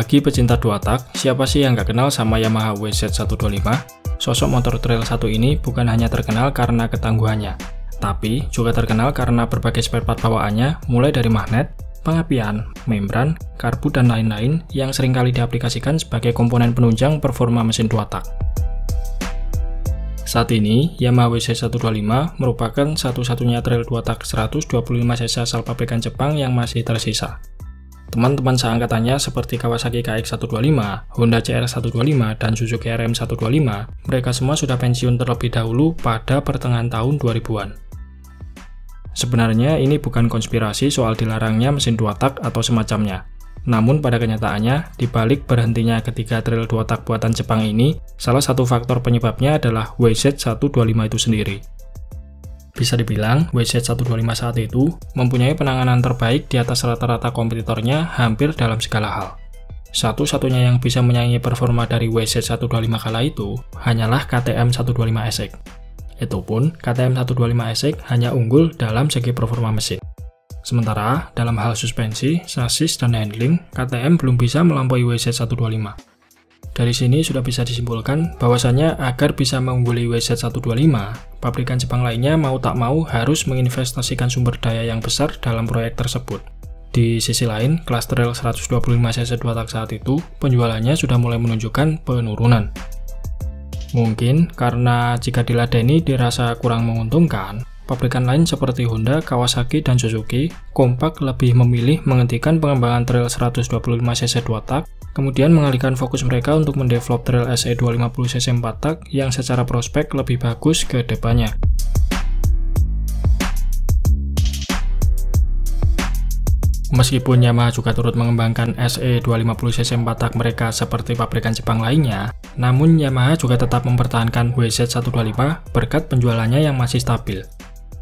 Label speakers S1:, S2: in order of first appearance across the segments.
S1: Bagi pecinta dua tak, siapa sih yang nggak kenal sama Yamaha WZ125? Sosok motor trail satu ini bukan hanya terkenal karena ketangguhannya, tapi juga terkenal karena berbagai spare part bawaannya, mulai dari magnet, pengapian, membran, karbu, dan lain-lain yang seringkali diaplikasikan sebagai komponen penunjang performa mesin dua tak. Saat ini, Yamaha WZ125 merupakan satu-satunya trail dua tak 125 cc asal pabrikan Jepang yang masih tersisa. Teman-teman seangkatannya seperti Kawasaki KX125, Honda CR125, dan Suzuki RM125, mereka semua sudah pensiun terlebih dahulu pada pertengahan tahun 2000-an. Sebenarnya ini bukan konspirasi soal dilarangnya mesin dua tak atau semacamnya. Namun pada kenyataannya, dibalik berhentinya ketiga trail dua tak buatan Jepang ini, salah satu faktor penyebabnya adalah WZ125 itu sendiri. Bisa dibilang, WZ125 saat itu mempunyai penanganan terbaik di atas rata-rata kompetitornya hampir dalam segala hal. Satu-satunya yang bisa menyaingi performa dari WZ125 kala itu hanyalah KTM 125 SX. Itu pun, KTM 125 SX hanya unggul dalam segi performa mesin. Sementara, dalam hal suspensi, sasis, dan handling, KTM belum bisa melampaui WZ125. Dari sini sudah bisa disimpulkan bahwasannya agar bisa mengungguli WZ125, pabrikan Jepang lainnya mau tak mau harus menginvestasikan sumber daya yang besar dalam proyek tersebut. Di sisi lain, kelas trail 125 cc dua tak saat itu, penjualannya sudah mulai menunjukkan penurunan. Mungkin karena jika diladeni dirasa kurang menguntungkan, pabrikan lain seperti Honda, Kawasaki, dan Suzuki kompak lebih memilih menghentikan pengembangan trail 125 cc dua tak, kemudian mengalihkan fokus mereka untuk mendevelop trail SE 250 cc 4 tak yang secara prospek lebih bagus ke depannya. Meskipun Yamaha juga turut mengembangkan SE 250 cc 4 tak mereka seperti pabrikan Jepang lainnya, namun Yamaha juga tetap mempertahankan WZ125 berkat penjualannya yang masih stabil.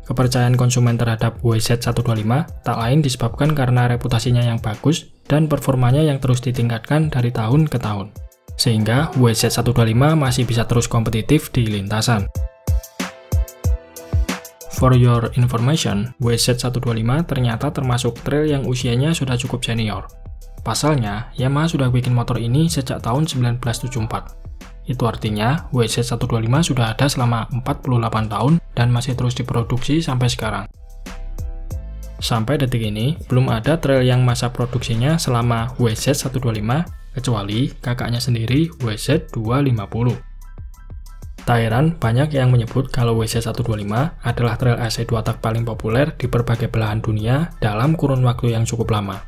S1: Kepercayaan konsumen terhadap WZ125 tak lain disebabkan karena reputasinya yang bagus dan performanya yang terus ditingkatkan dari tahun ke tahun. Sehingga WZ125 masih bisa terus kompetitif di lintasan. For your information, WZ125 ternyata termasuk trail yang usianya sudah cukup senior. Pasalnya, Yamaha sudah bikin motor ini sejak tahun 1974. Itu artinya, WZ125 sudah ada selama 48 tahun dan masih terus diproduksi sampai sekarang. Sampai detik ini, belum ada trail yang masa produksinya selama WZ125, kecuali kakaknya sendiri WZ250. Tak heran, banyak yang menyebut kalau WZ125 adalah trail SE 2 tak paling populer di berbagai belahan dunia dalam kurun waktu yang cukup lama.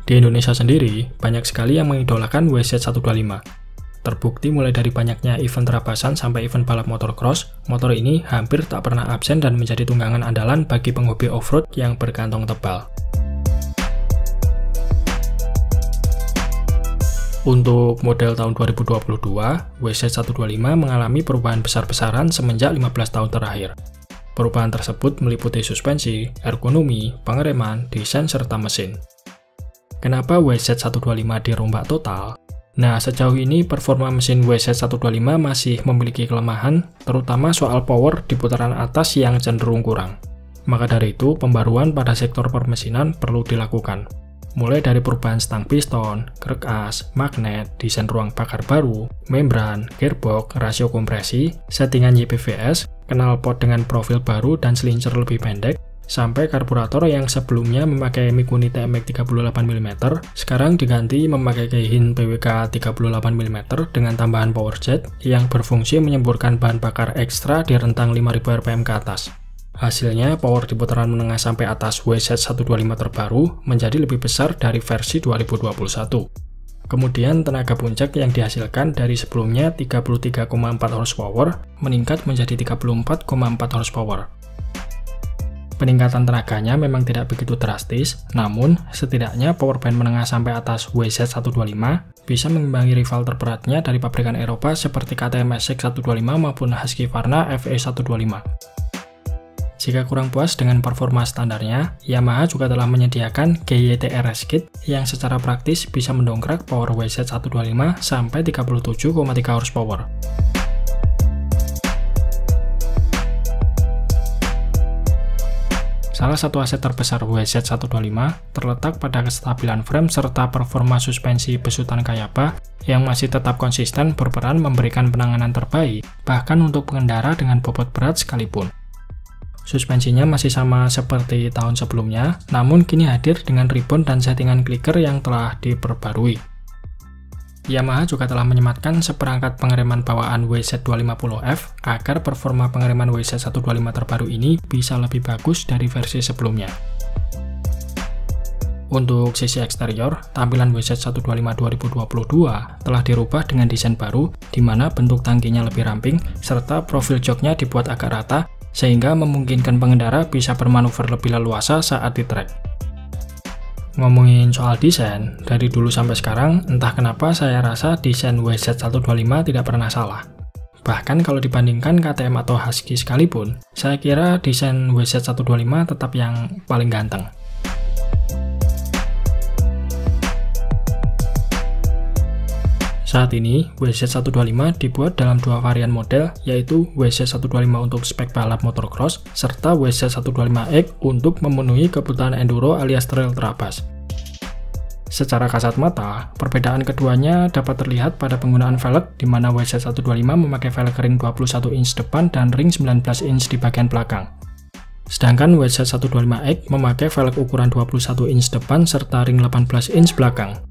S1: Di Indonesia sendiri, banyak sekali yang mengidolakan WZ125. Terbukti mulai dari banyaknya event terabasan sampai event balap motocross, motor ini hampir tak pernah absen dan menjadi tunggangan andalan bagi penghobi off-road yang berkantong tebal. Untuk model tahun 2022, WZ125 mengalami perubahan besar-besaran semenjak 15 tahun terakhir. Perubahan tersebut meliputi suspensi, ergonomi, pengereman, desain, serta mesin. Kenapa WZ125 dirombak total? Nah, sejauh ini performa mesin WZ125 masih memiliki kelemahan, terutama soal power di putaran atas yang cenderung kurang. Maka dari itu, pembaruan pada sektor permesinan perlu dilakukan. Mulai dari perubahan stang piston, krek as, magnet, desain ruang bakar baru, membran, gearbox, rasio kompresi, settingan YPVS, knalpot dengan profil baru dan selincer lebih pendek, sampai karburator yang sebelumnya memakai Mikuni TMX 38 mm, sekarang diganti memakai Keihin PWK 38 mm dengan tambahan power jet yang berfungsi menyemburkan bahan bakar ekstra di rentang 5000 rpm ke atas. Hasilnya, power di putaran menengah sampai atas WZ125 terbaru menjadi lebih besar dari versi 2021. Kemudian, tenaga puncak yang dihasilkan dari sebelumnya 33,4 horsepower meningkat menjadi 34,4 horsepower. Peningkatan tenaganya memang tidak begitu drastis, namun setidaknya powerbank menengah sampai atas WZ125 bisa mengimbangi rival terberatnya dari pabrikan Eropa seperti KTM SX125 maupun Husqvarna FE125. Jika kurang puas dengan performa standarnya, Yamaha juga telah menyediakan GYTRS Kit yang secara praktis bisa mendongkrak power WZ125 sampai 37,3 horsepower. Salah satu aset terbesar WZ125 terletak pada kestabilan frame serta performa suspensi besutan Kayaba yang masih tetap konsisten berperan memberikan penanganan terbaik, bahkan untuk pengendara dengan bobot berat sekalipun. Suspensinya masih sama seperti tahun sebelumnya, namun kini hadir dengan ribbon dan settingan clicker yang telah diperbarui. Yamaha juga telah menyematkan seperangkat pengereman bawaan WZ250F agar performa pengereman WZ125 terbaru ini bisa lebih bagus dari versi sebelumnya. Untuk sisi eksterior, tampilan WZ125 2022 telah dirubah dengan desain baru, di mana bentuk tangkinya lebih ramping, serta profil joknya dibuat agak rata, sehingga memungkinkan pengendara bisa bermanuver lebih leluasa saat di trek. Ngomongin soal desain, dari dulu sampai sekarang, entah kenapa saya rasa desain WZ125 tidak pernah salah. Bahkan kalau dibandingkan KTM atau Husky sekalipun, saya kira desain WZ125 tetap yang paling ganteng. Saat ini, WZ125 dibuat dalam dua varian model, yaitu WZ125 untuk spek balap motocross, serta WZ125X untuk memenuhi kebutuhan enduro alias trail terabas. Secara kasat mata, perbedaan keduanya dapat terlihat pada penggunaan velg, di mana WZ125 memakai velg ring 21 inch depan dan ring 19 inch di bagian belakang. Sedangkan WZ125X memakai velg ukuran 21 inch depan serta ring 18 inch belakang.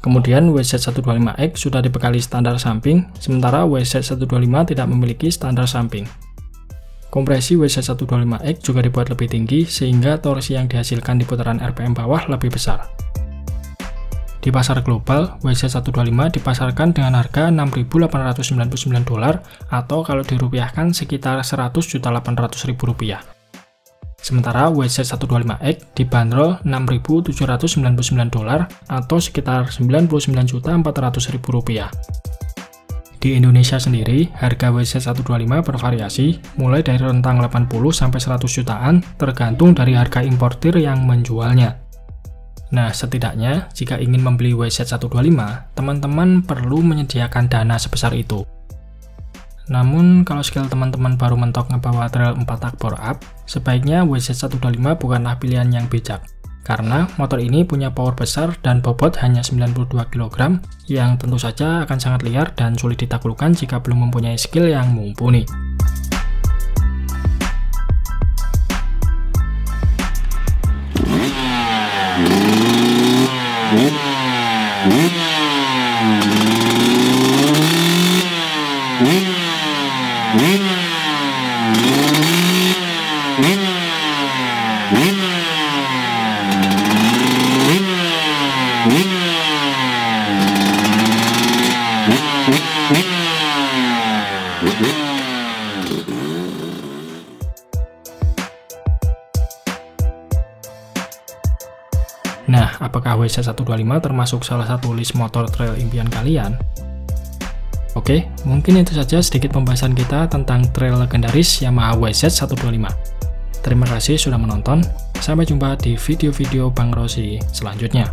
S1: Kemudian WZ125X sudah dibekali standar samping, sementara WZ125 tidak memiliki standar samping. Kompresi WZ125X juga dibuat lebih tinggi, sehingga torsi yang dihasilkan di putaran RPM bawah lebih besar. Di pasar global, WZ125 dipasarkan dengan harga $6.899 atau kalau dirupiahkan sekitar Rp100.800.000. Sementara WZ125X dibanderol $6.799 atau sekitar Rp99.400.000. Di Indonesia sendiri, harga WZ125 bervariasi, mulai dari rentang 80-100 jutaan, tergantung dari harga importir yang menjualnya. Nah, setidaknya, jika ingin membeli WZ125, teman-teman perlu menyediakan dana sebesar itu. Namun, kalau skill teman-teman baru mentok ngebawa trail 4 tak bore up, sebaiknya WZ125 bukanlah pilihan yang bijak. Karena motor ini punya power besar dan bobot hanya 92 kg, yang tentu saja akan sangat liar dan sulit ditaklukkan jika belum mempunyai skill yang mumpuni. Nah, apakah WZ125 termasuk salah satu list motor trail impian kalian? Oke, mungkin itu saja sedikit pembahasan kita tentang trail legendaris Yamaha WZ125. Terima kasih sudah menonton, sampai jumpa di video-video Bang Rossi selanjutnya.